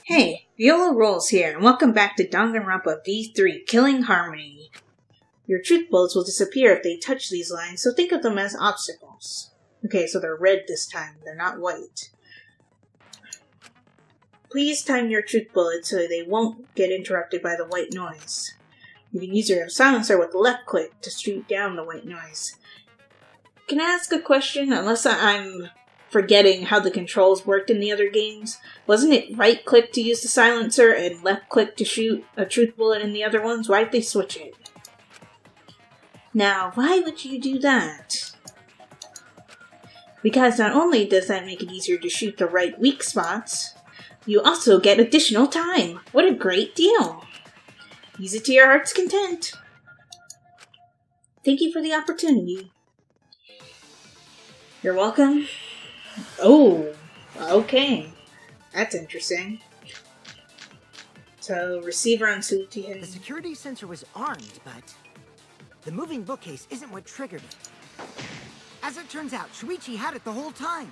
Hey, Viola Rolls here, and welcome back to Danganronpa V3, Killing Harmony. Your truth bullets will disappear if they touch these lines, so think of them as obstacles. Okay, so they're red this time, they're not white. Please time your truth bullets so they won't get interrupted by the white noise. You can use your silencer with the left click to shoot down the white noise. Can I ask a question? Unless I'm forgetting how the controls worked in the other games. Wasn't it right click to use the silencer and left click to shoot a truth bullet in the other ones? Why'd they switch it? Now, why would you do that? Because not only does that make it easier to shoot the right weak spots, you also get additional time. What a great deal. Use it to your heart's content. Thank you for the opportunity. You're welcome. Oh, okay. That's interesting. So, receiver on Suichi. The security sensor was armed, but the moving bookcase isn't what triggered it. As it turns out, Shuichi had it the whole time.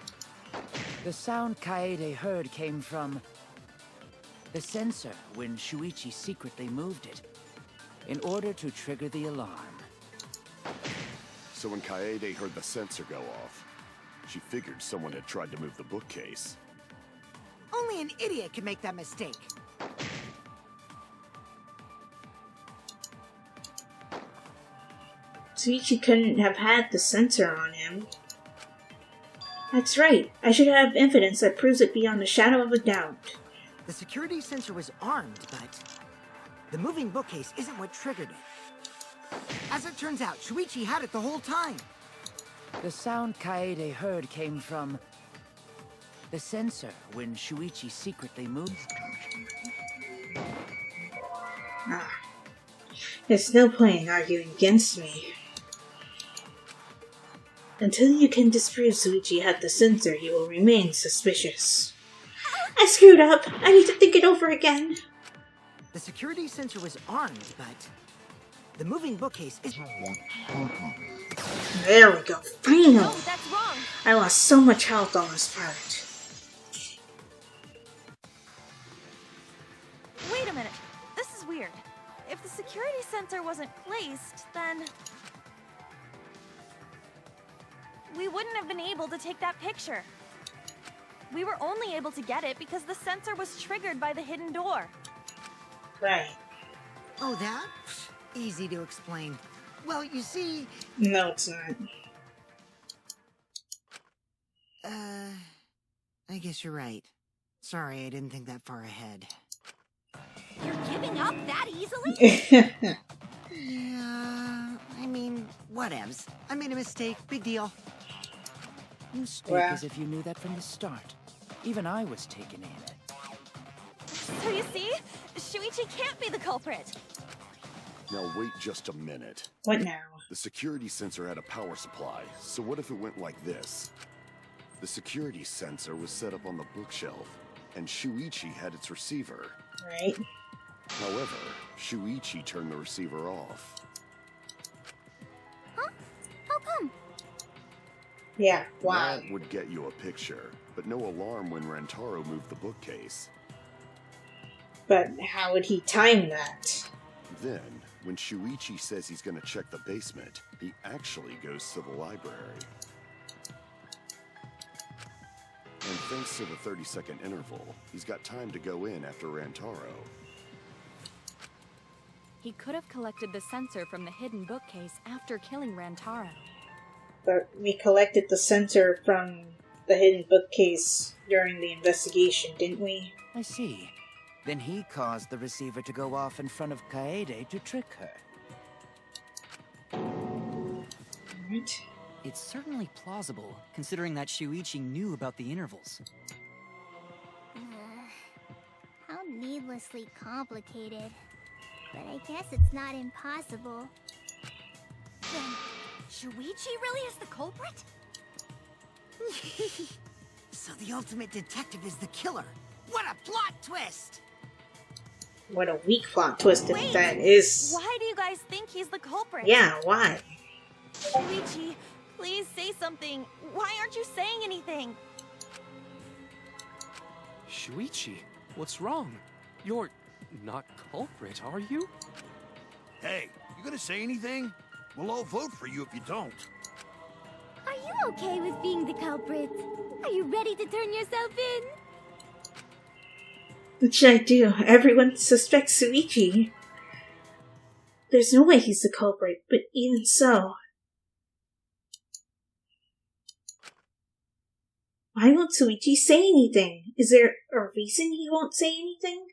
The sound Kaede heard came from the sensor when Shuichi secretly moved it, in order to trigger the alarm. So when Kaede heard the sensor go off, she figured someone had tried to move the bookcase. Only an idiot could make that mistake. Suichi couldn't have had the sensor on him. That's right. I should have evidence that proves it beyond a shadow of a doubt. The security sensor was armed, but the moving bookcase isn't what triggered it. As it turns out, Shuichi had it the whole time. The sound Kaede heard came from the sensor when Shuichi secretly moved. There's no point in arguing against me. Until you can disprove Suichi had the sensor, you will remain suspicious. I screwed up! I need to think it over again! The security sensor was armed, but the moving bookcase is... There we go, finally! No, that's wrong! I lost so much health on this part. Wait a minute. This is weird. If the security sensor wasn't placed, then we wouldn't have been able to take that picture. We were only able to get it because the sensor was triggered by the hidden door. Right. Oh, that? Easy to explain. Well, you see... No, it's not. I guess you're right. Sorry, I didn't think that far ahead. You're giving up that easily? Yeah, I mean, whatevs. I made a mistake. Big deal. You speak as if you knew that from the start. Even I was taken in. So you see? Shuichi can't be the culprit. Now wait just a minute. What now? The security sensor had a power supply, so what if it went like this? The security sensor was set up on the bookshelf, and Shuichi had its receiver. Right. However, Shuichi turned the receiver off. Huh? How come? Yeah, why? That would get you a picture, but no alarm when Rantaro moved the bookcase. But how would he time that? Then, when Shuichi says he's going to check the basement, he actually goes to the library. And thanks to the 30-second interval, he's got time to go in after Rantaro. He could have collected the sensor from the hidden bookcase after killing Rantaro. But we collected the sensor from the hidden bookcase during the investigation, didn't we? I see. Then he caused the receiver to go off in front of Kaede to trick her. Right. It's certainly plausible, considering that Shuichi knew about the intervals. How needlessly complicated. But I guess it's not impossible. Then, Shuichi really is the culprit? So the ultimate detective is the killer. What a plot twist! What a weak plot twist if that is. Why do you guys think he's the culprit? Yeah, why? Shuichi, please say something. Why aren't you saying anything? Shuichi, What's wrong? You're not Culprit, are you? Hey, you gonna say anything? We'll all vote for you if you don't. Are you okay with being the culprit? Are you ready to turn yourself in? What should I do? Everyone suspects Shuichi. There's no way he's the culprit, but even so... Why won't Shuichi say anything? Is there a reason he won't say anything?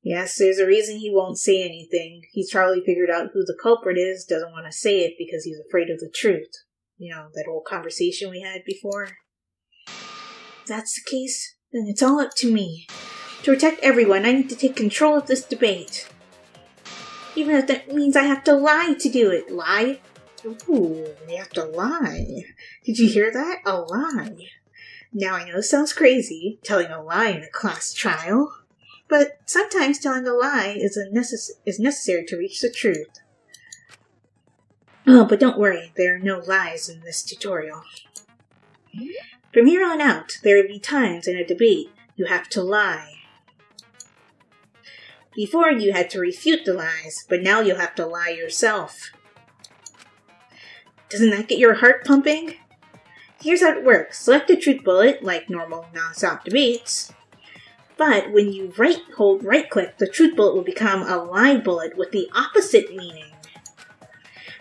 Yes, there's a reason he won't say anything. He's probably figured out who the culprit is, doesn't want to say it because he's afraid of the truth. You know, that whole conversation we had before. If that's the case, then it's all up to me. To protect everyone, I need to take control of this debate. Even if that means I have to lie to do it. Lie? Ooh, you have to lie. Did you hear that? A lie. Now I know this sounds crazy, telling a lie in a class trial. But sometimes telling a lie is necessary to reach the truth. Oh, but don't worry, there are no lies in this tutorial. From here on out, there will be times in a debate you have to lie. Before you had to refute the lies, but now you'll have to lie yourself. Doesn't that get your heart pumping? Here's how it works. Select a truth bullet, like normal non-stop debates. But when you hold right-click, the truth bullet will become a lie bullet with the opposite meaning.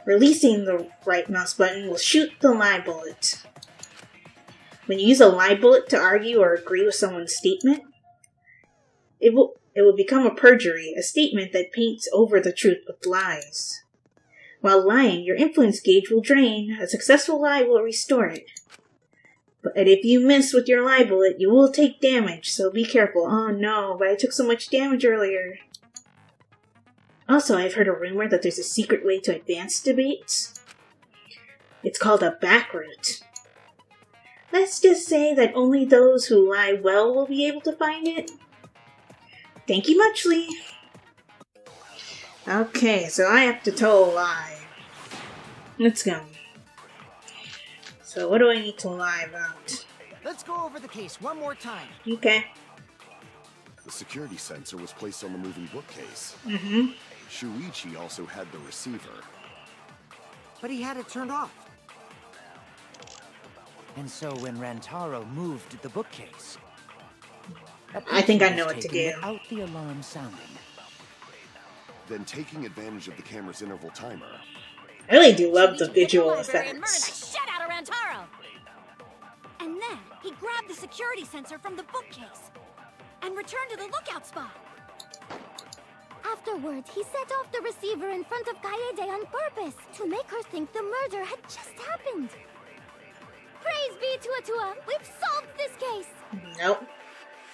Releasing the right mouse button will shoot the lie bullet. When you use a lie bullet to argue or agree with someone's statement, it will become a perjury, a statement that paints over the truth with lies. While lying, your influence gauge will drain. A successful lie will restore it. But if you miss with your lie bullet, you will take damage, so be careful. Oh no, but I took so much damage earlier. Also, I've heard a rumor that there's a secret way to advance debates. It's called a back route. Let's just say that only those who lie well will be able to find it. Thank you much, Lee. Okay, so I have to tell a lie. Let's go. So what do I need to lie about? Let's go over the case one more time. Okay. The security sensor was placed on the moving bookcase. Mm-hmm. Shuichi also had the receiver. But he had it turned off. And so when Rantaro moved the bookcase, I think I know was what to taken do. without the alarm sounding. Then taking advantage of the camera's interval timer, I really do love the Shuichi hid visual the library and murdered effects. the shit out of Rantaro! And then he grabbed the security sensor from the bookcase and returned to the lookout spot. Afterwards, he set off the receiver in front of Kaede on purpose to make her think the murder had just happened. Praise be Tua! We've solved this case! Nope.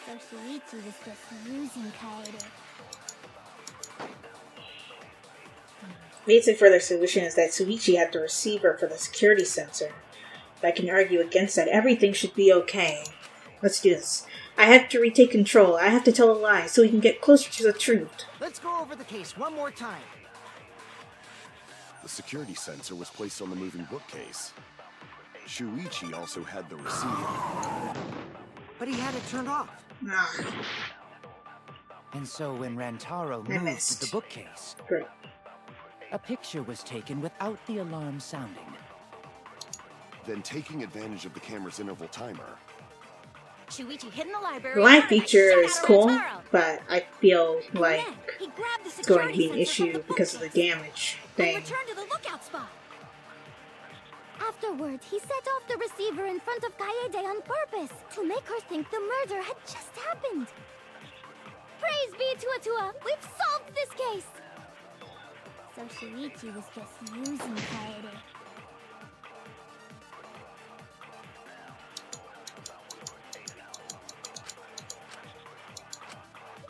So Shuichi was just using Kaede. Basic further solution is that Shuichi had the receiver for the security sensor. If I can argue against that, everything should be okay. Let's do this. I have to retake control. I have to tell a lie so we can get closer to the truth. Let's go over the case one more time. the security sensor was placed on the moving bookcase. Shuichi also had the receiver. But he had it turned off. Ah, And so when Rantaro I moved missed. the bookcase, great. a picture was taken without the alarm sounding. Then taking advantage of the camera's interval timer, Shuichi hid in the library. The live and murdered the feature shit is out of cool, Rantaro. but I feel And like then he grabbed the it's going to be security an sensor from issue the because of the bookcase damage and thing. returned to the lookout spot. Afterwards, he set off the receiver in front of Kaede on purpose to make her think the murder had just happened. Praise be Tua! We've solved this case! So Shuichi was just using Kaede.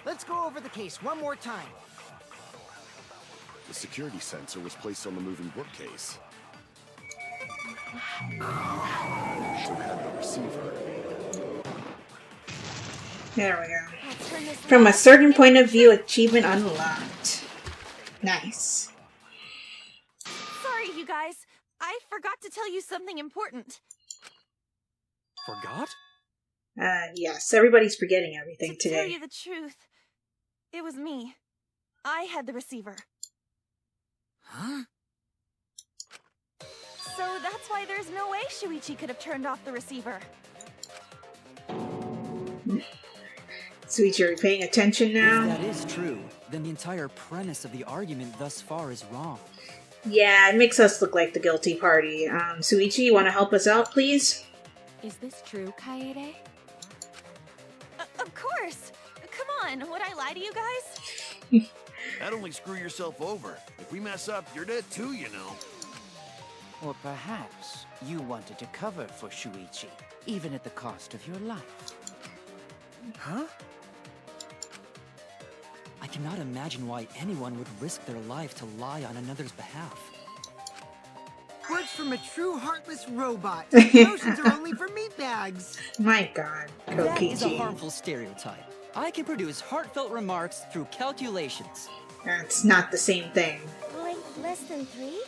Let's go over the case one more time. the security sensor was placed on the moving bookcase. So had the receiver. There we go. I'll turn this From a light certain into point of view, truth. achievement unlocked. Nice. Sorry, you guys. I forgot to tell you something important. Forgot? Yes, everybody's forgetting everything To tell today. you the truth, it was me. I had the receiver. Huh? So that's why there's no way Shuichi could have turned off the receiver. Sweet, are you paying attention If now? that is true, then the entire premise of the argument thus far is wrong. Yeah, it makes us look like the guilty party. Suichi, you want to help us out, please? Is this true, Kaede? Of course! Come on, would I lie to you guys? That'd only screw yourself over. If we mess up, you're dead too, you know. Or perhaps you wanted to cover for Shuichi, even at the cost of your life. Huh? I cannot imagine why anyone would risk their life to lie on another's behalf. Words from a true heartless robot. Emotions are only for meatbags. My god, That is a Kokichi. harmful stereotype. I can produce heartfelt remarks through calculations. That's not the same thing. Like less than 3?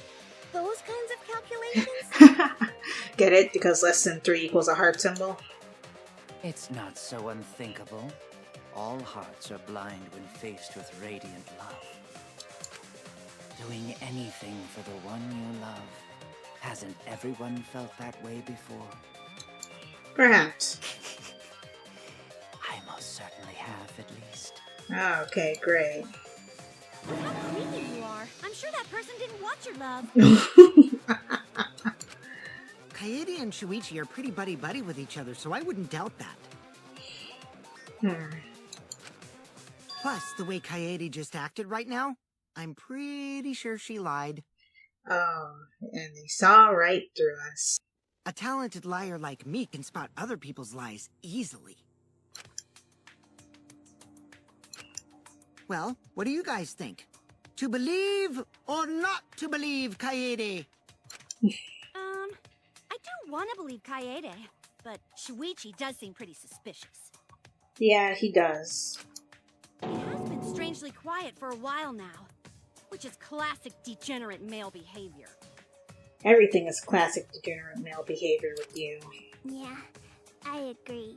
Those kinds of calculations? Get it? Because less than 3 equals a heart symbol? It's not so unthinkable. All hearts are blind when faced with radiant love. Doing anything for the one you love. Hasn't everyone felt that way before? Perhaps. I most certainly have, at least. Oh, okay, great. How creepy you are. I'm sure that person didn't want your love. Kaede and Shuichi are pretty buddy-buddy with each other, so I wouldn't doubt that. Plus, the way Kaede just acted right now, I'm pretty sure she lied. Oh, and they saw right through us. A talented liar like me can spot other people's lies easily. Well, what do you guys think? To believe or not to believe, Kaede? I do want to believe Kaede, but Shuichi does seem pretty suspicious. Yeah, he does. He has been strangely quiet for a while now, which is classic degenerate male behavior. Everything is classic degenerate male behavior with you. Yeah, I agree.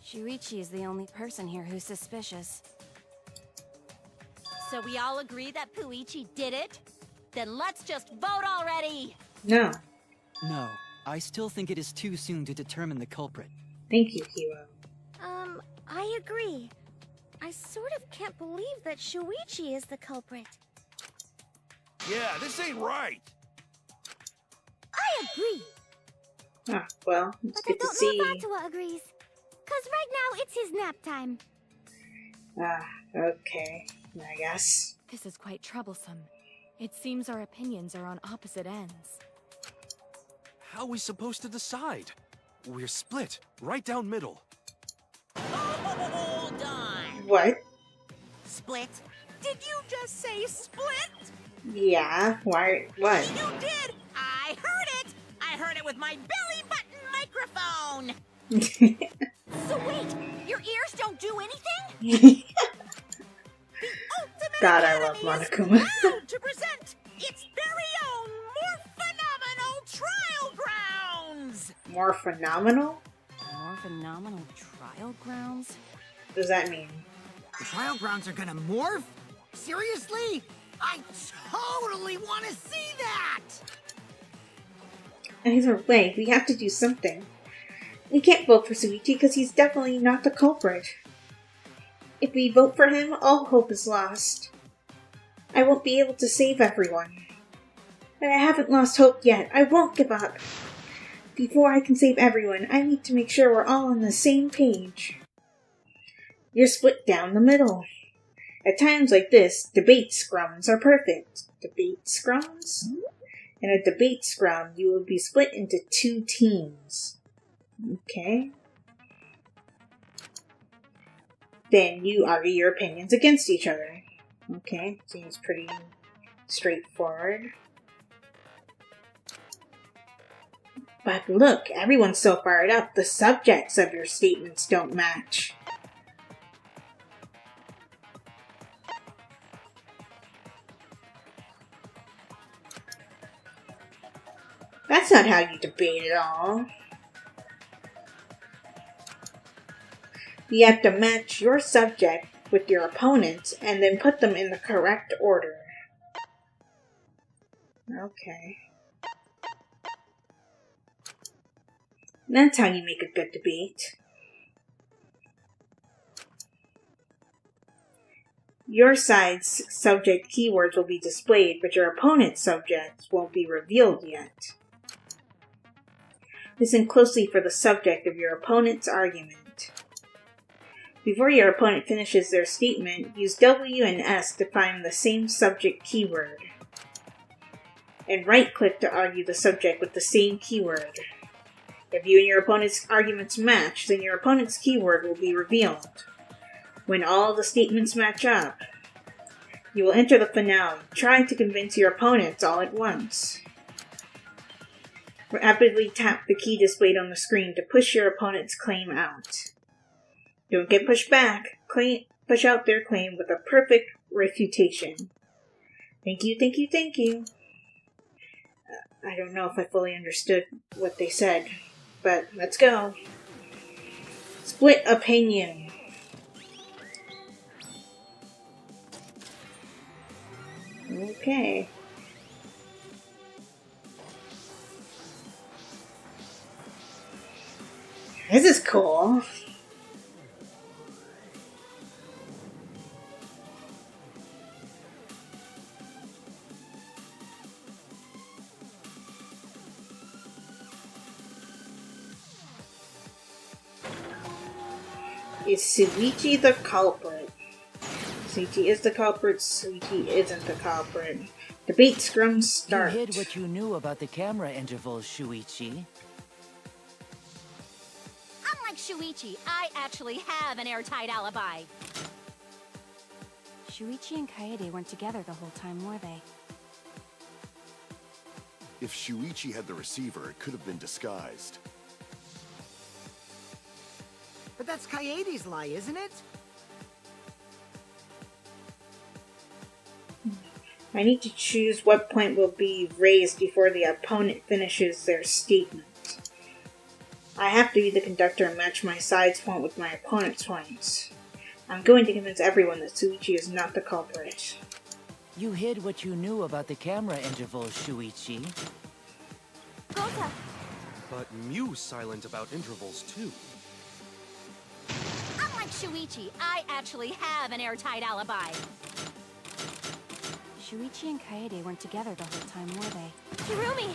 Shuichi is the only person here who's suspicious. So we all agree that Puichi did it? Then let's just vote already! No. No, I still think it is too soon to determine the culprit. Thank you, Hero. I agree. I sort of can't believe that Shuichi is the culprit. Yeah, this ain't right. I agree! Ah, well, it's But I good to don't see. know if Atua agrees. 'Cause right now it's his nap time. Okay, I guess. This is quite troublesome. It seems our opinions are on opposite ends. How are we supposed to decide? We're split, right down middle. Hold on! What? Split? Did you just say split? Yeah, why? What? You did! I heard it! I heard it with my belly button microphone! So wait, your ears don't do anything? Ultimate God, I love Academy is Monokuma. proud to present its very own more phenomenal trial grounds! More phenomenal? More phenomenal trial grounds? What does that mean? The trial grounds are gonna morph? Seriously? I totally want to see that! Either way, we have to do something. We can't vote for Suichi because he's definitely not the culprit. If we vote for him, all hope is lost. I won't be able to save everyone. But I haven't lost hope yet. I won't give up. Before I can save everyone, I need to make sure we're all on the same page. You're split down the middle. At times like this, debate scrums are perfect. Debate scrums? In a debate scrum, you will be split into 2 teams. Okay. Then you argue your opinions against each other. Okay, seems pretty straightforward. But look, everyone's so fired up, the subjects of your statements don't match. That's not how you debate at all. You have to match your subject with your opponents and then put them in the correct order. Okay. That's how you make a good debate. Your side's subject keywords will be displayed, but your opponent's subjects won't be revealed yet. Listen closely for the subject of your opponent's argument. Before your opponent finishes their statement, use W and S to find the same subject keyword, and right-click to argue the subject with the same keyword. If you and your opponent's arguments match, then your opponent's keyword will be revealed. When all the statements match up, you will enter the finale, trying to convince your opponents all at once. Rapidly tap the key displayed on the screen to push your opponent's claim out. Don't get pushed back. Push out their claim with a perfect refutation. Thank you, thank you, thank you. I don't know if I fully understood what they said, but let's go. Split opinion. Okay. This is cool. Is Shuichi the culprit? Shuichi is the culprit, Shuichi isn't the culprit. Debate scrum start. You hid what you knew about the camera intervals, Shuichi. Unlike Shuichi, I actually have an airtight alibi. Shuichi and Kaede weren't together the whole time, were they? If Shuichi had the receiver, it could have been disguised. But that's Kaede's lie, isn't it? I need to choose what point will be raised before the opponent finishes their statement. I have to be the conductor and match my side's point with my opponent's points. I'm going to convince everyone that Shuichi is not the culprit. You hid what you knew about the camera intervals, Shuichi. Gota! But Mew's silent about intervals, too. Unlike Shuichi, I actually have an airtight alibi. Shuichi and Kaede weren't together the whole time, were they? Hirumi!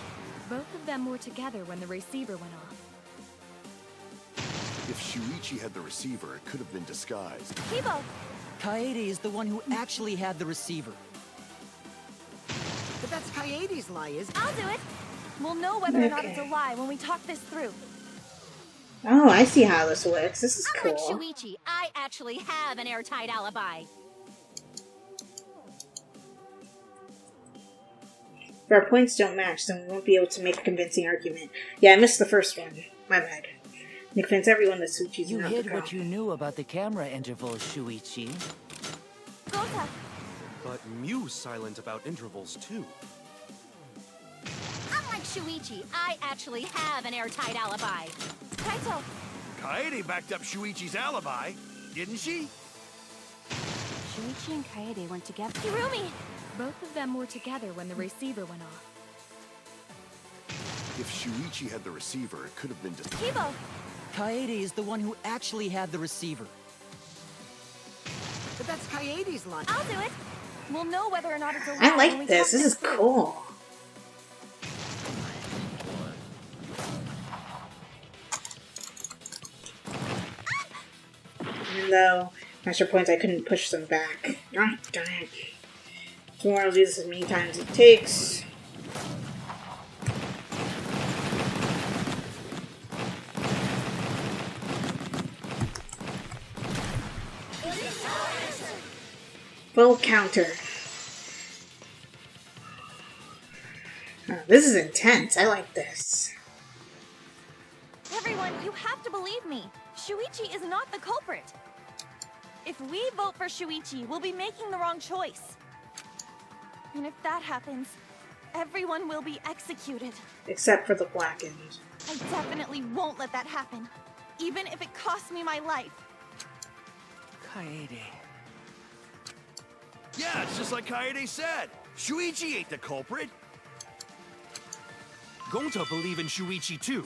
Both of them were together when the receiver went off. If Shuichi had the receiver, it could have been disguised. Kibo! Kaede is the one who actually had the receiver. But that's Kaede's lie, isn't it? I'll do it! We'll know whether or not it's a lie when we talk this through. Oh, I see how this works. This is Unlike cool. Shuichi, I actually have an airtight alibi. If our points don't match, then we won't be able to make a convincing argument. Yeah, I missed the first one. My bad. I convince everyone that Shuichi's You not the hid culprit. what you knew about the camera intervals, Shuichi. Gota! But Mew's silent about intervals, too. Unlike Shuichi, I actually have an airtight alibi. Kaito! Kaede backed up Shuichi's alibi, didn't she? Shuichi and Kaede weren't together. Hirumi! Both of them were together when the receiver went off. If Shuichi had the receiver, it could have been disguised. Kibo! Kaede is the one who actually had the receiver. But that's Kaede's lie. I'll do it! We'll know whether or not it's a lie I when like we this. talk This is through. cool. Even though master points, I couldn't push them back. Oh, darn it. Tomorrow I'll do this as many times as it takes. Full counter. Oh, this is intense. I like this. Everyone, you have to believe me. Shuichi is not the culprit. If we vote for Shuichi, we'll be making the wrong choice. And if that happens, everyone will be executed. Except for the blackened. I definitely won't let that happen. Even if it costs me my life. Kaede. Yeah, it's just like Kaede said. Shuichi ain't the culprit. Gonta believe in Shuichi too.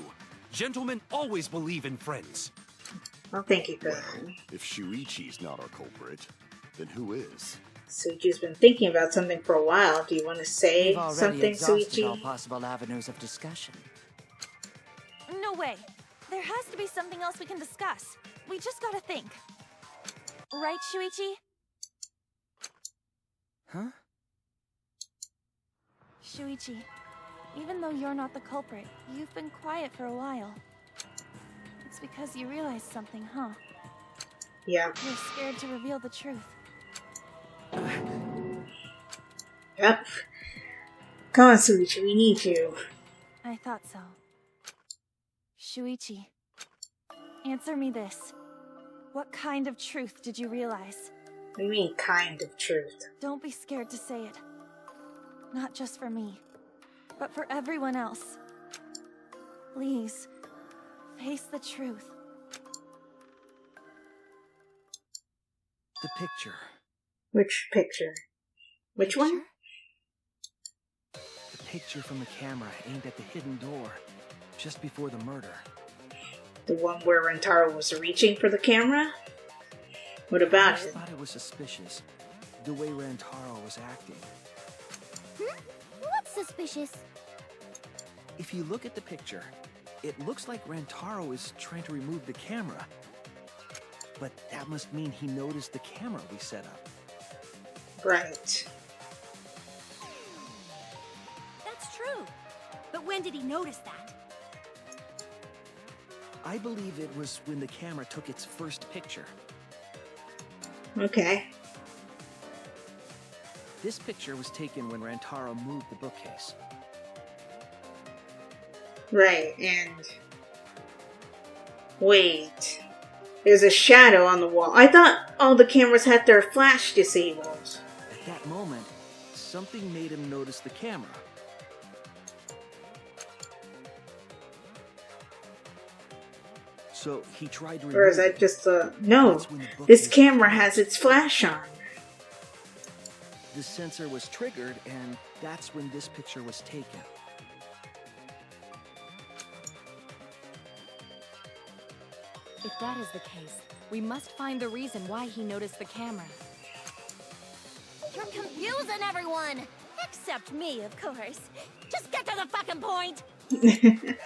Gentlemen always believe in friends. Well, thank you for Well, that. if Shuichi's not our culprit, then who is? Suichi's been thinking about something for a while. Do you want to say We've already something, exhausted all Suichi? possible avenues of discussion. No way. There has to be something else we can discuss. We just gotta think. Right, Shuichi? Huh? Shuichi, even though you're not the culprit, you've been quiet for a while. It's because you realized something, huh? Yeah. You're scared to reveal the truth. Yep. Come on, Suichi, we need you. I thought so. Shuichi, answer me this. What kind of truth did you realize? What do you mean, kind of truth? Don't be scared to say it. Not just for me, but for everyone else. Please, face the truth. The picture. Which picture? Which one? The picture from the camera aimed at the hidden door, just before the murder. The one where Rentaro was reaching for the camera? What about I just it? thought it was suspicious, the way Rantaro was acting. What's suspicious? If you look at the picture, it looks like Rantaro is trying to remove the camera. But that must mean he noticed the camera we set up. Right. That's true. But when did he notice that? I believe it was when the camera took its first picture. Okay. This picture was taken when Rantaro moved the bookcase. Right, and... Wait. There's a shadow on the wall. I thought all the cameras had their flash disabled. At that moment, something made him notice the camera. So he tried to remove Or is that it. just a... No, That's when the this bookcase camera closed. has its flash on. The sensor was triggered, and that's when this picture was taken. If that is the case, we must find the reason why he noticed the camera. You're confusing everyone! Except me, of course. Just get to the fucking point!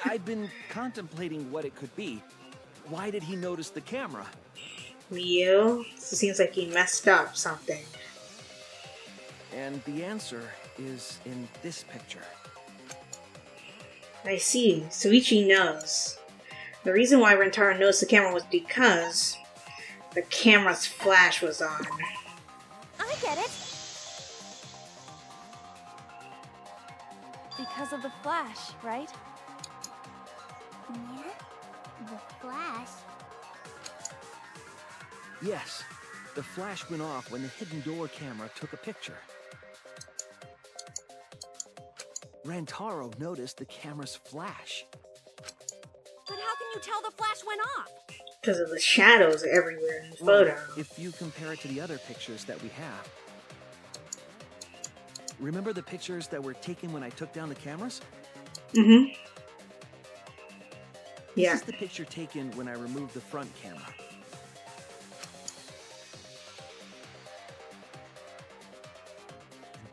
I've been contemplating what it could be. Why did he notice the camera? Ryu? It seems like he messed up something. And the answer is in this picture. I see. Suichi knows. The reason why Rentaro noticed the camera was because the camera's flash was on. I get it. Because of the flash, right? Yeah? The flash? Yes, the flash went off when the hidden door camera took a picture. Rantaro noticed the camera's flash. But how can you tell the flash went off? Because of the shadows everywhere in the photo. If you compare it to the other pictures that we have. Remember the pictures that were taken when I took down the cameras? Mm-hmm. Yeah. This is the picture taken when I removed the front camera.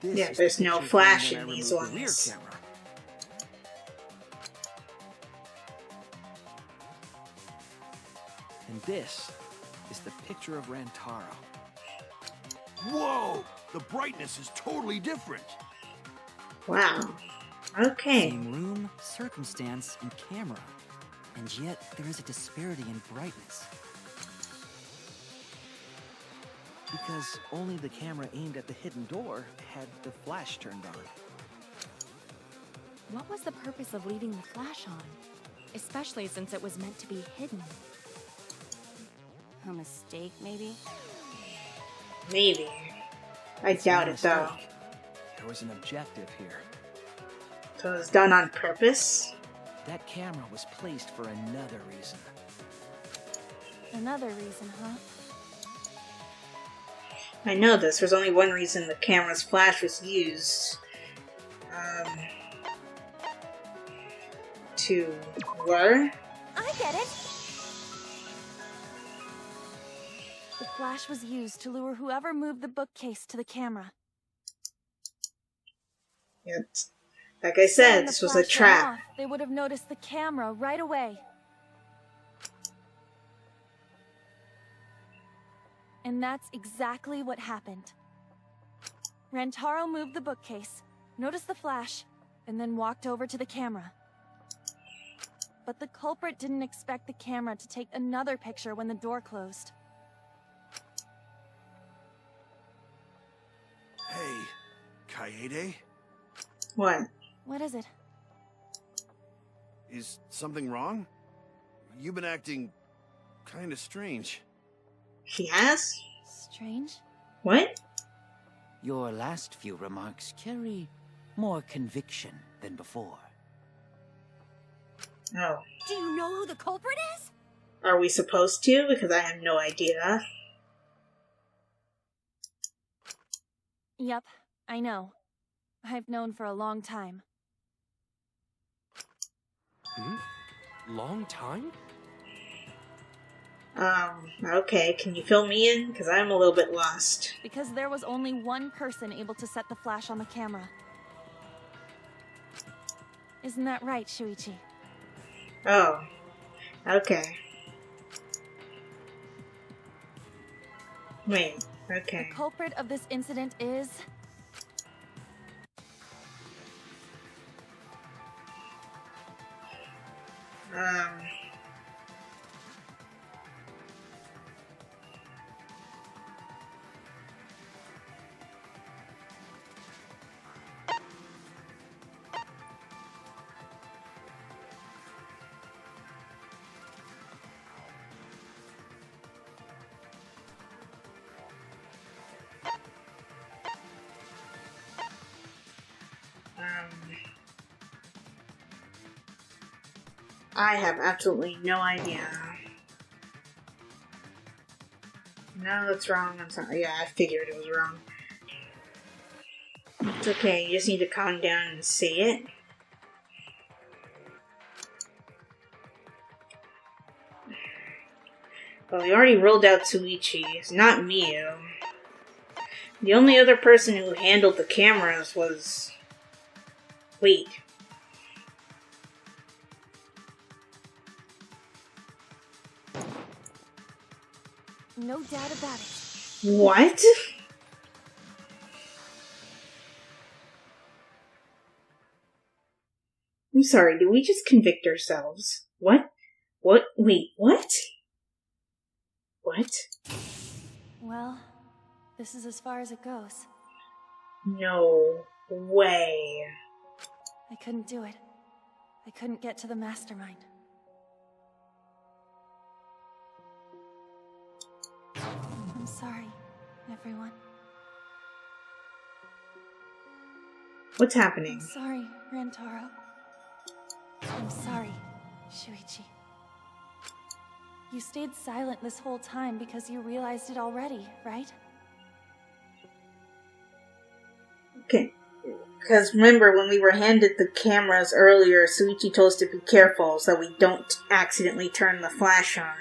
And this Yeah, is there's the no picture flash taken in when I these removed the rear ones. camera. And this is the picture of Rantaro. Whoa! The brightness is totally different. Wow. Okay. Same room, circumstance, and camera. And yet, there is a disparity in brightness. Because only the camera aimed at the hidden door had the flash turned on. What was the purpose of leaving the flash on? Especially since it was meant to be hidden. A mistake, maybe? Maybe. I It's doubt no it though. mistake. There was an objective here. So it was done on purpose? That camera was placed for another reason. Another reason, huh? I know this. There's only one reason the camera's flash was used. To lure? I get it. The flash was used to lure whoever moved the bookcase to the camera. Yep. Like I said, this was a trap. They would have noticed the camera right away. And that's exactly what happened. Rantaro moved the bookcase, noticed the flash, and then walked over to the camera. But the culprit didn't expect the camera to take another picture when the door closed. Hey, Kaede? What? What is it? Is something wrong? You've been acting kind of strange. She has? Strange? What? Your last few remarks carry more conviction than before. Oh. Do you know who the culprit is? Are we supposed to? Because I have no idea. Yep, I know. I've known for a long time. Long time? Okay, can you fill me in? Because I'm a little bit lost. Because there was only one person able to set the flash on the camera. Isn't that right, Shuichi? Oh. Okay. Wait, okay. The culprit of this incident is... I have absolutely no idea. No, that's wrong. I'm sorry. Yeah, I figured it was wrong. It's okay. You just need to calm down and say it. Well, we already ruled out Tsuichi. It's not Miyu. The only other person who handled the cameras was... Wait. No doubt about it. What? I'm sorry, did we just convict ourselves? What? What? Wait, what? What? Well, this is as far as it goes. No way. I couldn't do it. I couldn't get to the mastermind. I'm sorry, everyone. What's happening? I'm sorry, Rantaro. I'm sorry, Shuichi. You stayed silent this whole time because you realized it already, right? Okay. Because remember, when we were handed the cameras earlier, Tsuichi told us to be careful so we don't accidentally turn the flash on.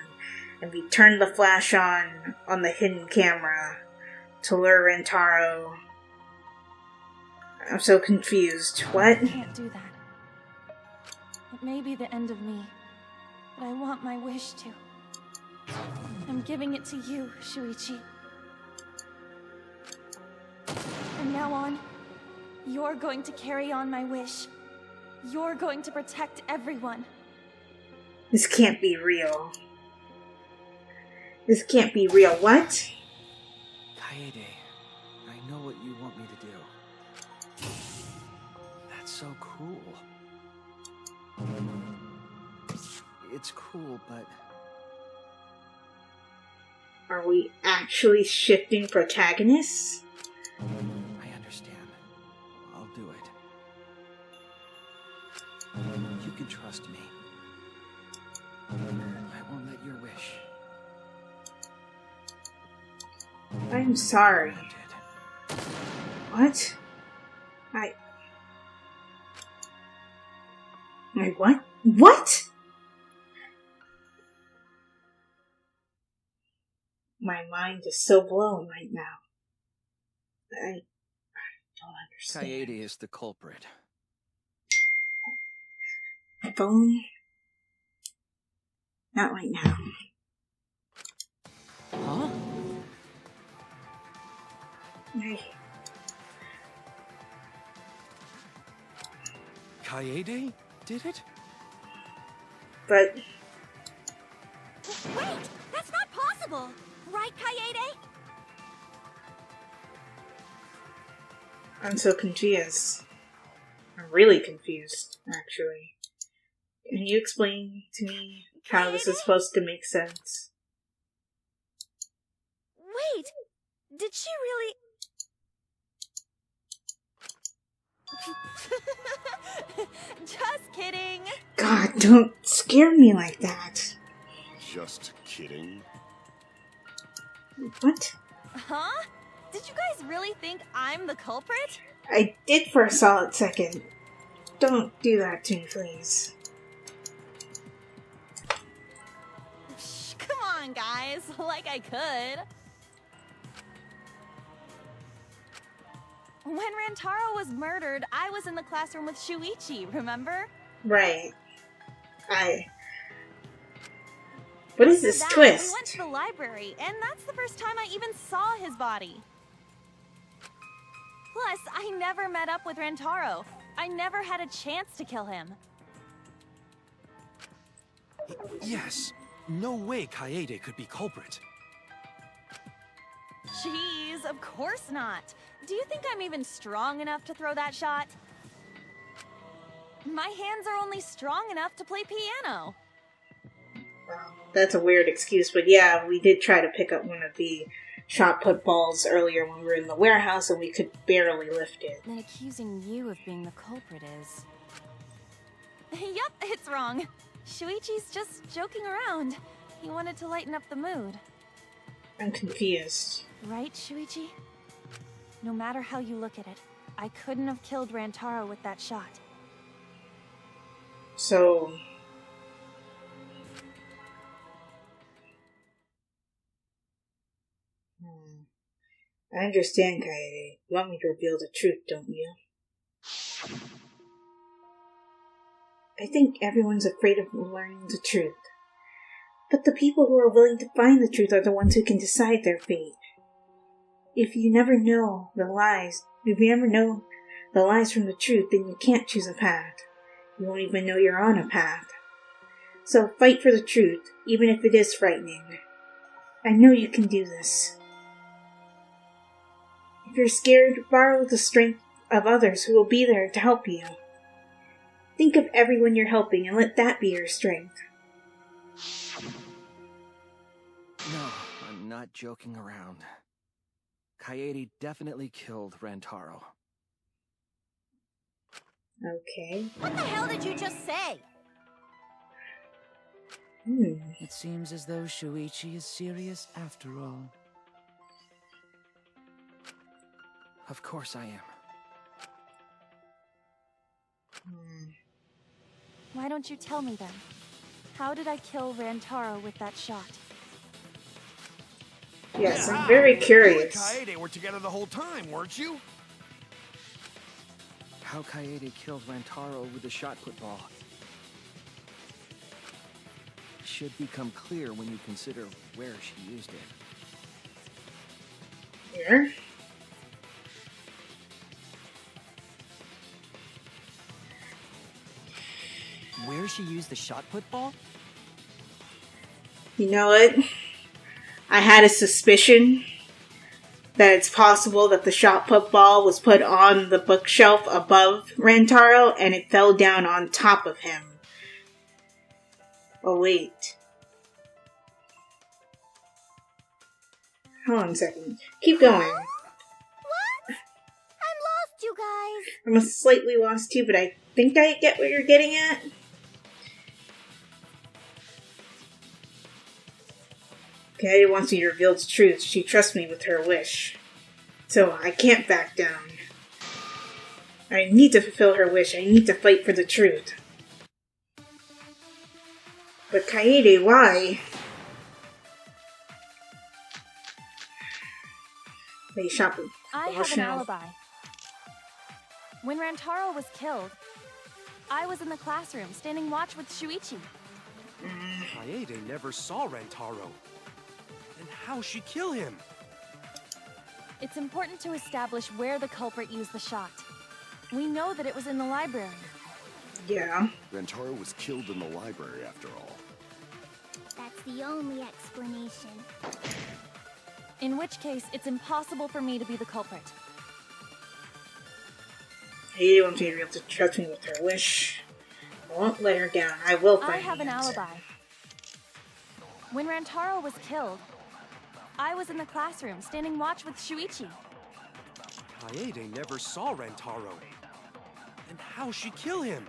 And we turned the flash on the hidden camera to lure Rantaro. I'm so confused. What? I can't do that. It may be the end of me, but I want my wish to. I'm giving it to you, Shuichi. From now on, you're going to carry on my wish. You're going to protect everyone. This can't be real. This can't be real. What? Kaede, I know what you want me to do. That's so cool. It's cool, but... Are we actually shifting protagonists? I understand. I'll do it. You can trust me. I won't let your wish I'm sorry. What? What? What? My mind is so blown right now. I don't understand. Kaede is the culprit. If only... Not right now. Huh? Kaede did it? But... Wait! That's not possible! Right, Kaede? I'm so confused. I'm really confused, actually. Can you explain to me how this is supposed to make sense? Wait! Did she really... Just kidding! God, don't scare me like that. Just kidding. What? Huh? Did you guys really think I'm the culprit? I did for a solid second. Don't do that to me, please. Shh, come on, guys. Like I could. When Rantaro was murdered, I was in the classroom with Shuichi, remember? Right. What is this twist? We went to the library, and that's the first time I even saw his body. Plus, I never met up with Rantaro. I never had a chance to kill him. Yes. No way Kaede could be culprit. Jeez, of course not. Do you think I'm even strong enough to throw that shot? My hands are only strong enough to play piano. Well, that's a weird excuse, but yeah, we did try to pick up one of the shot put balls earlier when we were in the warehouse and we could barely lift it. Then accusing you of being the culprit is... Yep, it's wrong. Shuichi's just joking around. He wanted to lighten up the mood. I'm confused. Right, Shuichi? No matter how you look at it, I couldn't have killed Rantaro with that shot. So... I understand, Kaede. You want me to reveal the truth, don't you? I think everyone's afraid of learning the truth. But the people who are willing to find the truth are the ones who can decide their fate. If you never know the lies from the truth, then you can't choose a path. You won't even know you're on a path. So fight for the truth, even if it is frightening. I know you can do this. If you're scared, borrow the strength of others who will be there to help you. Think of everyone you're helping and let that be your strength. No, I'm not joking around. Kaede definitely killed Rantaro. Okay. What the hell did you just say? It seems as though Shuichi is serious after all. Of course I am. Why don't you tell me then? How did I kill Rantaro with that shot? Yes, I'm very curious. You and Kaede were together the whole time, weren't you? How Kaede killed Rantaro with the shot put ball should become clear when you consider where she used it. Here? Where she used the shot put ball? You know what? I had a suspicion that it's possible that the shot put ball was put on the bookshelf above Rantaro and it fell down on top of him. Oh, wait. Hold on a second. Keep going. What? I'm lost, you guys. I'm slightly lost too, but I think I get what you're getting at. Kaede wants me to reveal the truth. She trusts me with her wish. So I can't back down. I need to fulfill her wish. I need to fight for the truth. But Kaede, why? They shop with I have an alibi. When Rantaro was killed, I was in the classroom standing watch with Shuichi. Kaede never saw Rantaro. Then how'd she kill him? It's important to establish where the culprit used the shot. We know that it was in the library. Yeah. Rantaro was killed in the library after all. That's the only explanation. In which case, it's impossible for me to be the culprit. Kaede wants me to be able to trust me with her wish. I won't let her down. I will find I have an alibi. When Rantaro was killed, I was in the classroom standing watch with Shuichi. Kaede never saw Rantaro. Then how'd she kill him?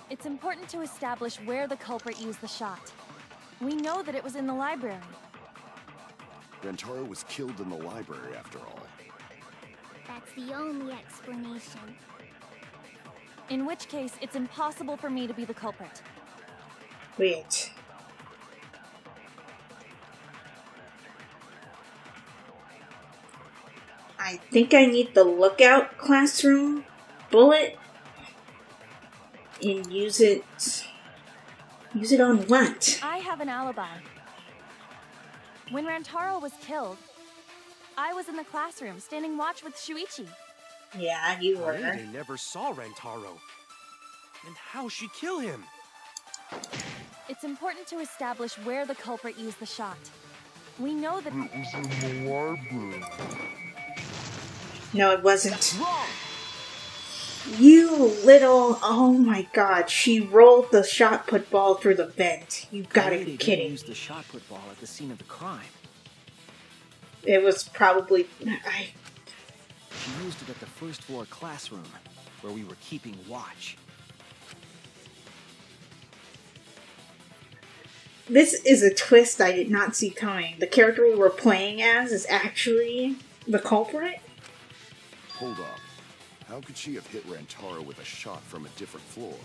It's important to establish where the culprit used the shot. We know that it was in the library. Rantaro was killed in the library after all. That's the only explanation. In which case, it's impossible for me to be the culprit. Wait. I think I need the lookout classroom bullet and use it on what? I have an alibi. When Rantaro was killed, I was in the classroom standing watch with Shuichi. Yeah, you were. Kaede never saw Rantaro. Then how'd she kill him? It's important to establish where the culprit used the shot. We know that It was in the library. No, it wasn't. You little... Oh my god, she rolled the shot put ball through the vent. You gotta be kidding. Used the shot put ball at the scene of the crime. It was probably... She used it at the first floor classroom, where we were keeping watch. This is a twist I did not see coming. The character we were playing as is actually the culprit? Hold up. How could she have hit Rantaro with a shot from a different floor?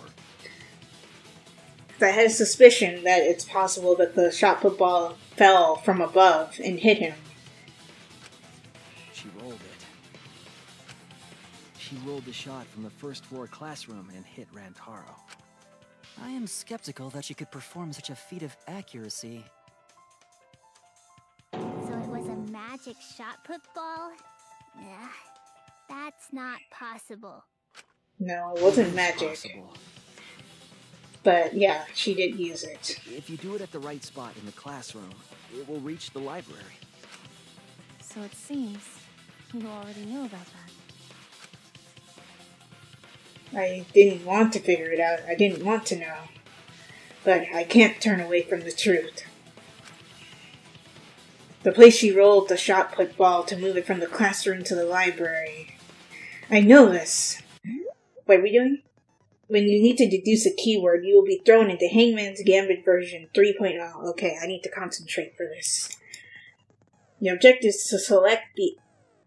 I had a suspicion that it's possible that the shot put ball fell from above and hit him. She rolled it. She rolled the shot from the first floor classroom and hit Rantaro. I am skeptical that she could perform such a feat of accuracy. So it was a magic shot put ball? Ugh, that's not possible. No, it wasn't magic. Possible. But yeah, she did use it. If you do it at the right spot in the classroom, it will reach the library. So it seems you already knew about that. I didn't want to figure it out. I didn't want to know. But I can't turn away from the truth. The place she rolled the shot put ball to move it from the classroom to the library. I know this. What are we doing? When you need to deduce a keyword, you will be thrown into Hangman's Gambit version 3.0. Okay, I need to concentrate for this. The objective is to select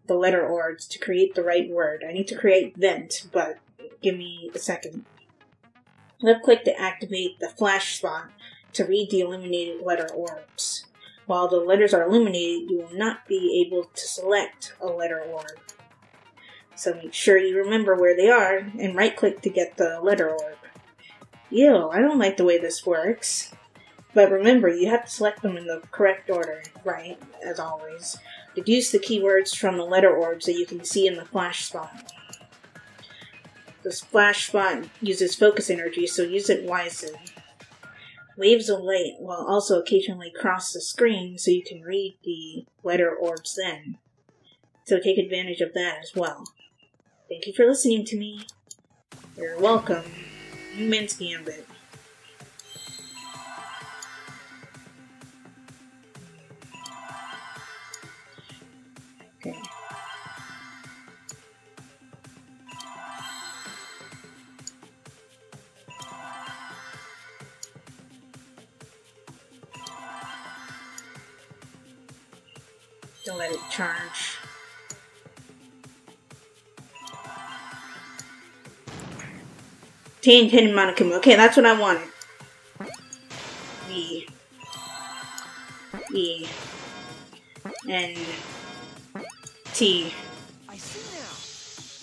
the letter ORDs to create the right word. I need to create vent, but give me a second. Left click to activate the flash spot to read the illuminated letter orbs. While the letters are illuminated, you will not be able to select a letter orb. So make sure you remember where they are, and right click to get the letter orb. Ew, I don't like the way this works. But remember, you have to select them in the correct order, right, as always. Deduce the keywords from the letter orbs that you can see in the flash spot. The splash spot uses focus energy, so use it wisely. Waves of light will also occasionally cross the screen, so you can read the letter orbs then. So take advantage of that as well. Thank you for listening to me. You're welcome. Hangman's Gambit. Okay. Don't let it charge. T and Hidden Monokuma. Okay, that's what I wanted. E. E. N. T. I see now.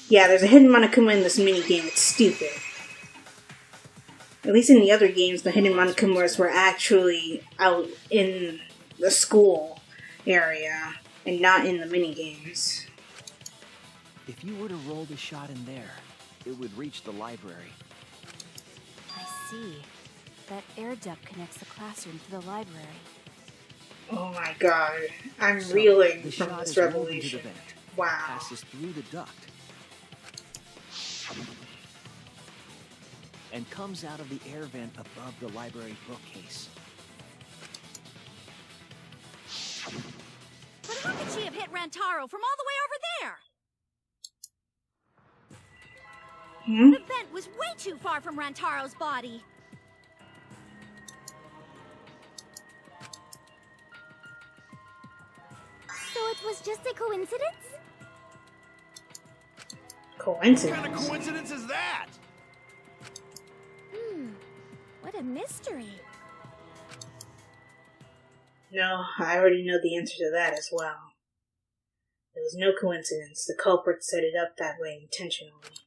Yeah, there's a Hidden Monokuma in this minigame. It's stupid. At least in the other games, the Hidden Monokumas were actually out in the school area and not in the minigames. If you were to roll the shot in there, it would reach the library. I see. That air duct connects the classroom to the library. Oh my god. I'm So, reeling the from shot this is rolled into revelation. the vent, Wow. passes through the duct, and comes out of the air vent above the library bookcase. But how could she have hit Rantaro from all the way over there? Hmm? The vent was way too far from Rantaro's body. So it was just a coincidence? Coincidence. What kind of coincidence is that? What a mystery. No, I already know the answer to that as well. It was no coincidence. The culprit set it up that way intentionally.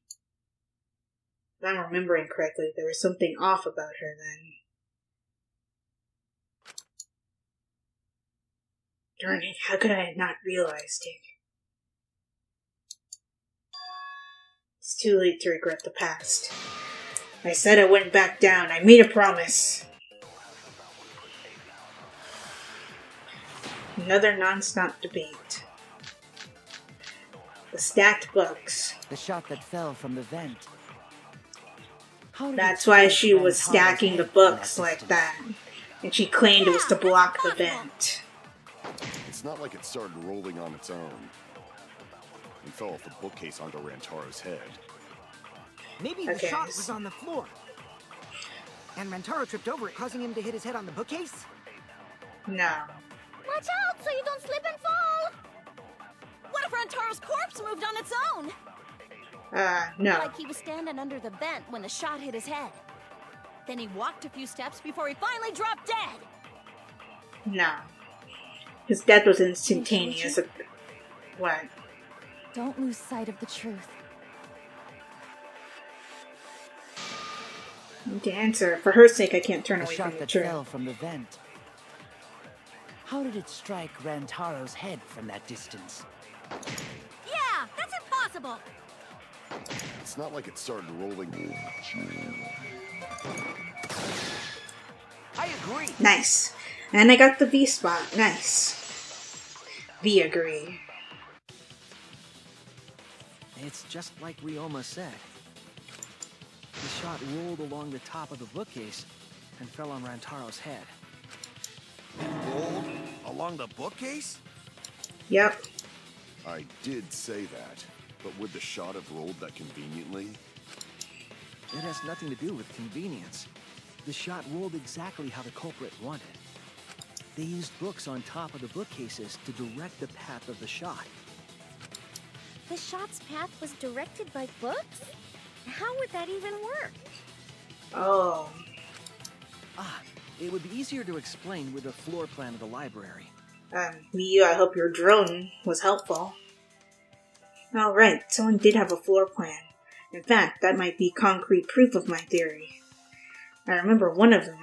If I'm remembering correctly, there was something off about her then. Darn it, how could I have not realized it? It's too late to regret the past. I said I wouldn't back down. I made a promise. Another non-stop debate. The stacked books. The shot that fell from the vent. That's why she was stacking the books like that. And she claimed it was to block the vent. It's not like it started rolling on its own. It fell off the bookcase onto Rantaro's head. Maybe the shot was on the floor. And Rantaro tripped over it, causing him to hit his head on the bookcase? No. Watch out so you don't slip and fall! What if Rantaro's corpse moved on its own? No. Like he was standing under the vent when the shot hit his head. Then he walked a few steps before he finally dropped dead. No. His death was instantaneous. What? Don't lose sight of the truth. I need to answer. For her sake, I can't turn The away shot from the that truth. fell from the vent. How did it strike Rantaro's head from that distance? Yeah, that's impossible! It's not like it started rolling. I agree. Nice. And I got the V spot. Nice. V agree. It's just like Ryoma said. The shot rolled along the top of the bookcase and fell on Rantaro's head. It rolled along the bookcase? Yep. I did say that, but would the shot have rolled that conveniently? It has nothing to do with convenience. The shot rolled exactly how the culprit wanted. They used books on top of the bookcases to direct the path of the shot. The shot's path was directed by books? How would that even work? Oh. It would be easier to explain with a floor plan of the library. Miyu, I hope your drone was helpful. Alright, someone did have a floor plan. In fact, that might be concrete proof of my theory. I remember one of them.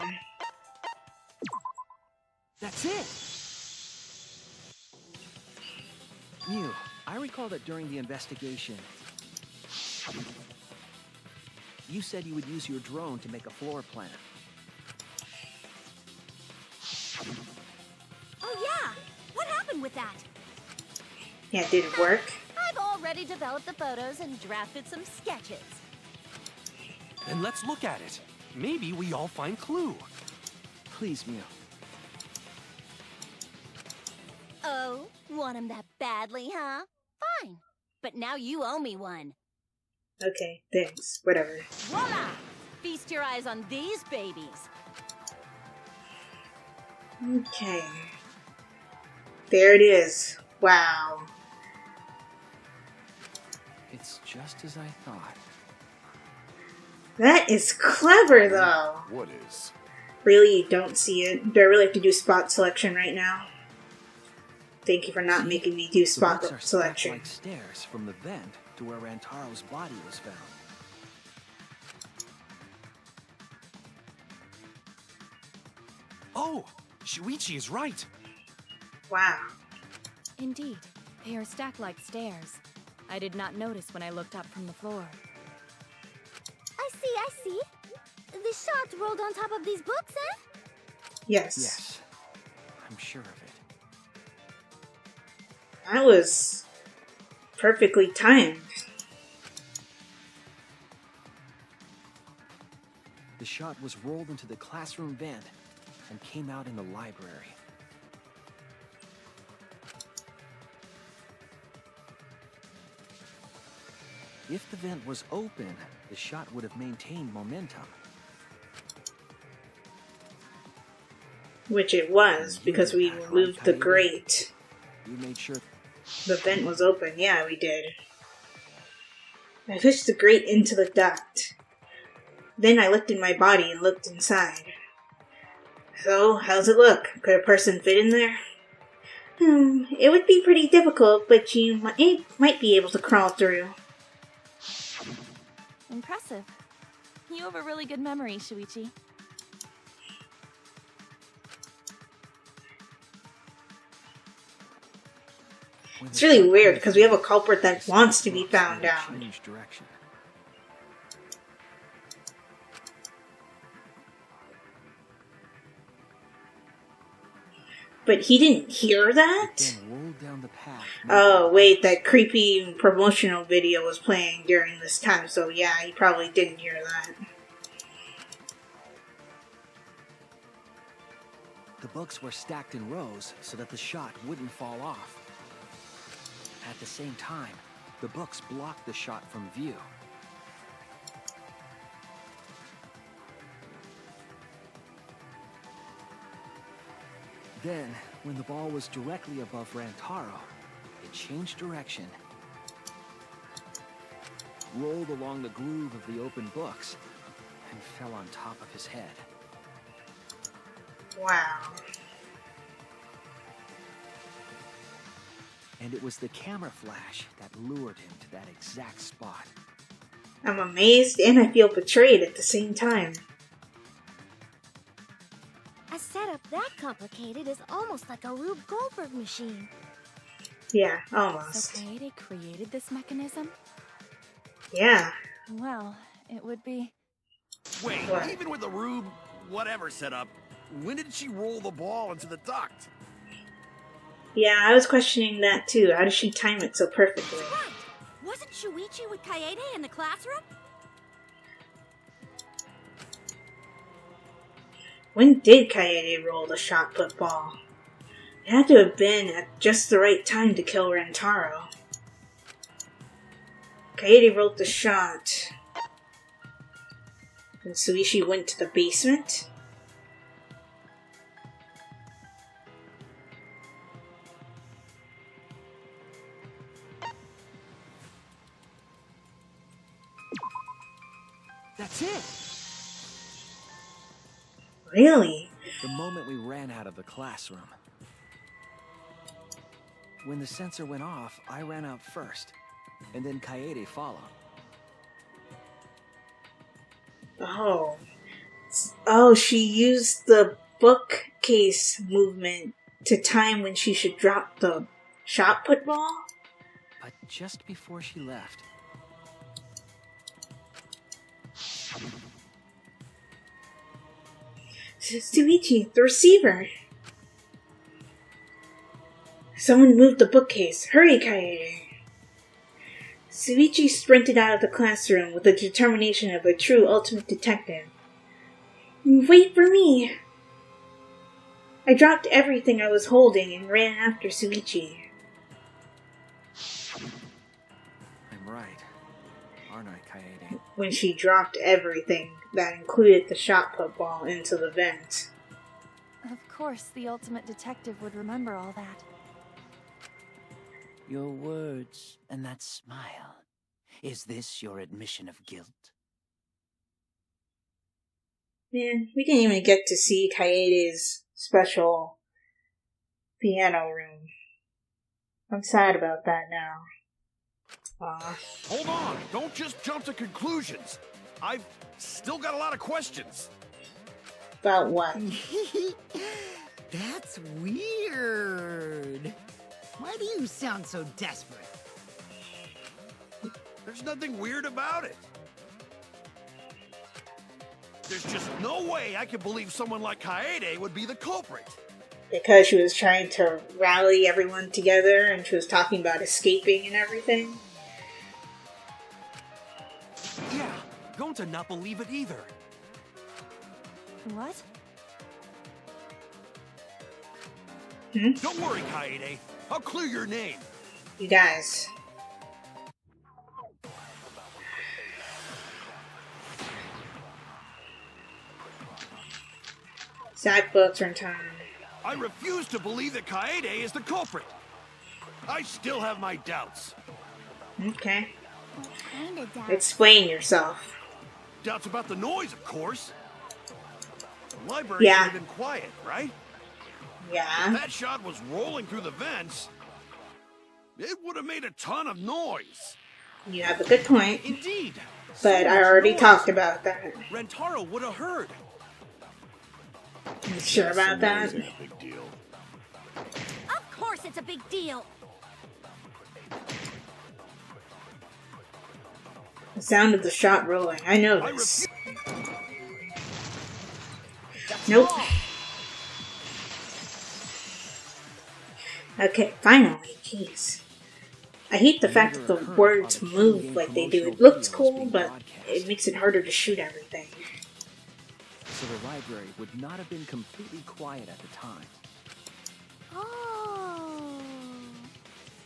That's it! Mew, I recall that during the investigation, you said you would use your drone to make a floor plan. Oh yeah! What happened with that? Yeah, did it work? I've already developed the photos and drafted some sketches. Then let's look at it. Maybe we all find clue. Please, Mew. Oh, want him that badly, huh? Fine. But now you owe me one. Okay, thanks. Whatever. Voila! Feast your eyes on these babies. Okay. There it is. Wow. It's just as I thought. That is clever, though. What is? Really, you don't see it. Do I really have to do spot selection right now? Thank you for not making me do The spot books are stacked selection. like stairs from the vent to where Rantaro's body was found. Oh, Shuichi is right. Wow. Indeed, they are stacked like stairs. I did not notice when I looked up from the floor. I see. The shot rolled on top of these books, eh? Yes. Yes, I'm sure of it. That was perfectly timed. The shot was rolled into the classroom vent and came out in the library. If the vent was open, the shot would have maintained momentum. Which it was, because we removed the grate. You made sure The vent was open. Yeah, we did. I pushed the grate into the duct. Then I lifted my body and looked inside. So, how's it look? Could a person fit in there? It would be pretty difficult, but you might be able to crawl through. Impressive. You have a really good memory, Shuichi. It's really weird, because we have a culprit that wants to be found out. change direction. But he didn't hear that? Then rolled down the path. Oh, wait, that creepy promotional video was playing during this time, so yeah, he probably didn't hear that. The books were stacked in rows so that the shot wouldn't fall off. At the same time, the books blocked the shot from view. Then, when the ball was directly above Rantaro, it changed direction, rolled along the groove of the open books, and fell on top of his head. Wow. And it was the camera flash that lured him to that exact spot. I'm amazed and I feel betrayed at the same time. A setup that complicated is almost like a Rube Goldberg machine. Yeah, almost. So Kaede created this mechanism? Yeah. Well, it would be... Wait, What? even with the Rube whatever setup, when did she roll the ball into the duct? Yeah, I was questioning that too. How does she time it so perfectly? Right! Wasn't Shuichi with Kaede in the classroom? When did Kaede roll the shot put ball? It had to have been at just the right time to kill Rantaro. Kaede rolled the shot. And Shuichi went to the basement? That's it! Really? The moment we ran out of the classroom. When the sensor went off, I ran out first, and then Kaede followed. Oh. Oh, she used the bookcase movement to time when she should drop the shot put ball? But just before she left, Shuichi, the receiver. Someone moved the bookcase. Hurry, Kaede. Shuichi sprinted out of the classroom with the determination of a true ultimate detective. Wait for me! I dropped everything I was holding and ran after Shuichi. I'm right, aren't I, Kaede? When she dropped everything, that included the shot put ball into the vent. Of course, the ultimate detective would remember all that. Your words and that smile. Is this your admission of guilt? Man, we didn't even get to see Kaede's special piano room. I'm sad about that now. Hold on! Don't just jump to conclusions! I've still got a lot of questions. About what? That's weird. Why do you sound so desperate? There's nothing weird about it. There's just no way I can believe someone like Kaede would be the culprit. Because she was trying to rally everyone together and she was talking about escaping and everything. Yeah, going to not believe it either. What? Don't worry, Kaede. I'll clear your name. You guys. Sad books are in time. I refuse to believe that Kaede is the culprit. I still have my doubts. Okay. What kind of doubt? Explain yourself. Doubts about the noise, of course. The library should have been quiet, right? Yeah. If that shot was rolling through the vents, it would have made a ton of noise. You have a good point. Indeed. But I already talked about that. Rentaro would have heard. You sure about that? Isn't a big deal. Of course it's a big deal. The sound of the shot rolling. I know this. Nope. Okay, finally. Jeez. I hate the fact that the words move like they do. It looks cool, but it makes it harder to shoot everything. So the library would not have been completely quiet at the time. Oh.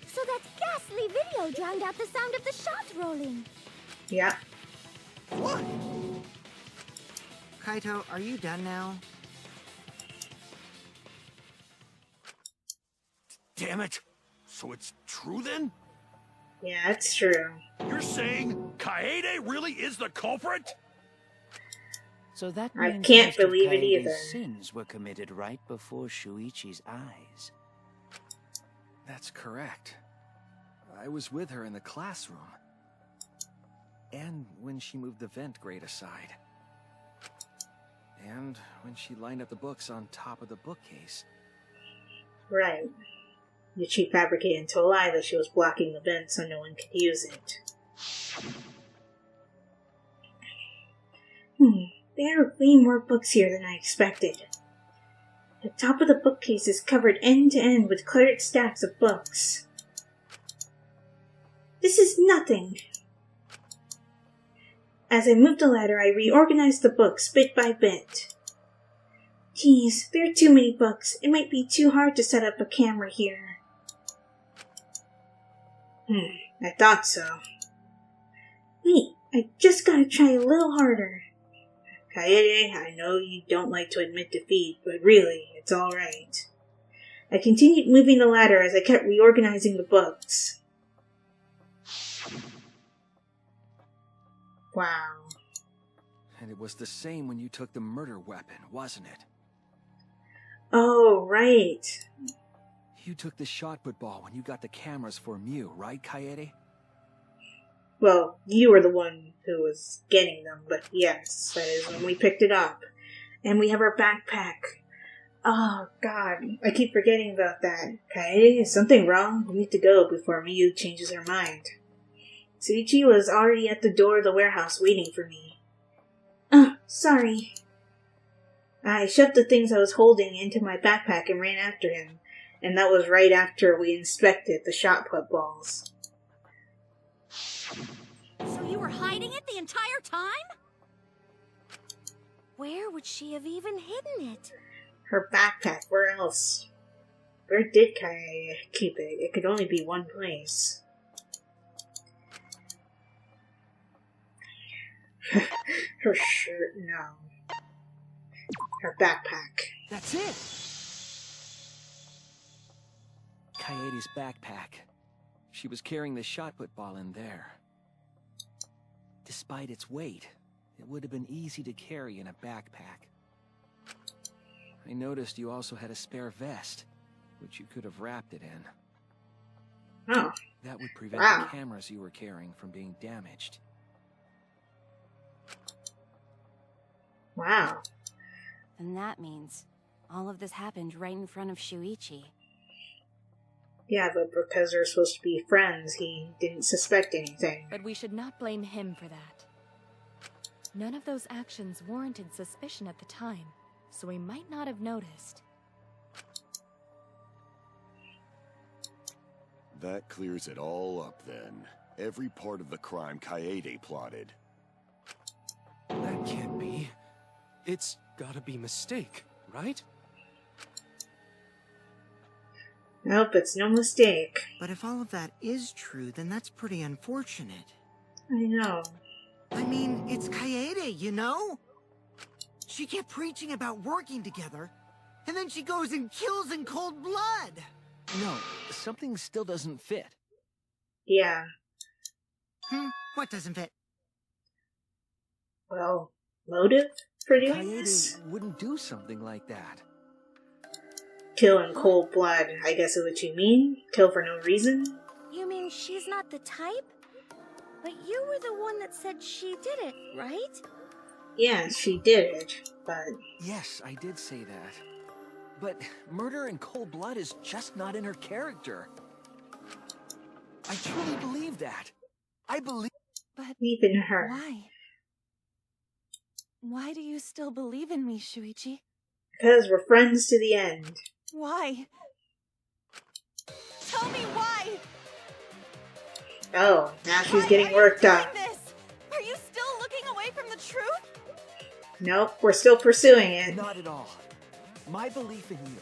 So that ghastly video drowned out the sound of the shot rolling. Yeah. What? Kaito, are you done now? Damn it. So it's true then? Yeah, it's true. You're saying Kaede really is the culprit? So that I means can't most of believe it Kaede's either. sins were committed right before Shuichi's eyes. That's correct. I was with her in the classroom. And when she moved the vent grate aside. And when she lined up the books on top of the bookcase. Right. She fabricated into a lie that she was blocking the vent so no one could use it. There are way more books here than I expected. The top of the bookcase is covered end to end with cluttered stacks of books. This is nothing. As I moved the ladder, I reorganized the books bit by bit. Geez, there are too many books. It might be too hard to set up a camera here. I thought so. Wait, I just gotta try a little harder. Kaede, I know you don't like to admit defeat, but really, it's alright. I continued moving the ladder as I kept reorganizing the books. Wow. And it was the same when you took the murder weapon, wasn't it? Oh, right. You took the shot put ball when you got the cameras for Mew, right, Kaede? Well, you were the one who was getting them, but yes, that is when we picked it up. And we have our backpack. Oh, God, I keep forgetting about that. Kaede, is something wrong? We need to go before Miyu changes her mind. Shuichi was already at the door of the warehouse waiting for me. Sorry. I shoved the things I was holding into my backpack and ran after him, and that was right after we inspected the shot put balls. So you were hiding it the entire time? Where would she have even hidden it? Her backpack, where else? Where did Kai keep it? It could only be one place. Her shirt, no. Her backpack. That's it! Kaede's backpack. She was carrying the shot put ball in there. Despite its weight, it would have been easy to carry in a backpack. I noticed you also had a spare vest, which you could have wrapped it in. Oh. That would prevent Wow. the cameras you were carrying from being damaged. Wow. And that means all of this happened right in front of Shuichi. Yeah, but because they're supposed to be friends, he didn't suspect anything. But we should not blame him for that. None of those actions warranted suspicion at the time, so he might not have noticed. That clears it all up then. Every part of the crime Kaede plotted. That can't be. It's gotta be mistake, right? Nope, it's no mistake. But if all of that is true, then that's pretty unfortunate. I know. I mean, it's Kaede, you know? She kept preaching about working together, and then she goes and kills in cold blood. No, something still doesn't fit. Yeah. What doesn't fit? Well, motive for doing this? Kaede wouldn't do something like that. Kill in cold blood, I guess is what you mean? Kill for no reason? You mean she's not the type? But you were the one that said she did it, right? Yeah, she did it, but... Yes, I did say that. But murder in cold blood is just not in her character. I truly believe that. I believe... But even her. why? Why do you still believe in me, Shuichi? Because we're friends to the end. Why? Tell me why! Oh, now she's Why getting are worked you up. doing this? Are you still looking away from the truth? Nope, we're still pursuing it. Not at all. My belief in you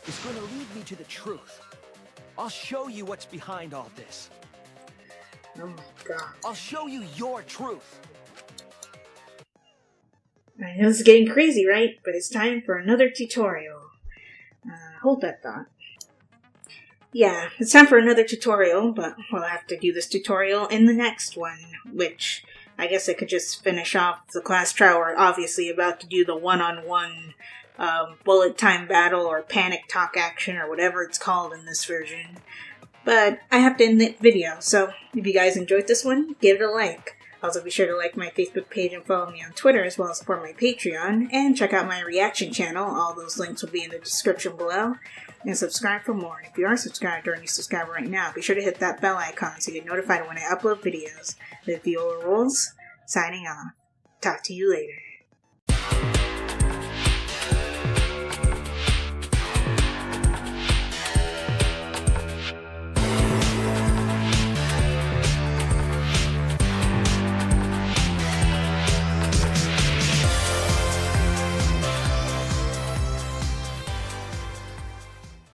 is going to lead me to the truth. I'll show you what's behind all this. Oh my god. I'll show you your truth. I know this is getting crazy, right? But it's time for another tutorial. Hold that thought. Yeah, it's time for another tutorial, but we'll have to do this tutorial in the next one, which I guess I could just finish off the class trial. We're obviously about to do the one-on-one bullet time battle or panic talk action or whatever it's called in this version. But I have to end the video, so if you guys enjoyed this one, give it a like. Also be sure to like my Facebook page and follow me on Twitter as well as support my Patreon, and check out my reaction channel. All those links will be in the description below. And subscribe for more. And if you are subscribed or a new subscriber right now, be sure to hit that bell icon so you get notified when I upload videos. The Viola Rules, signing off. Talk to you later.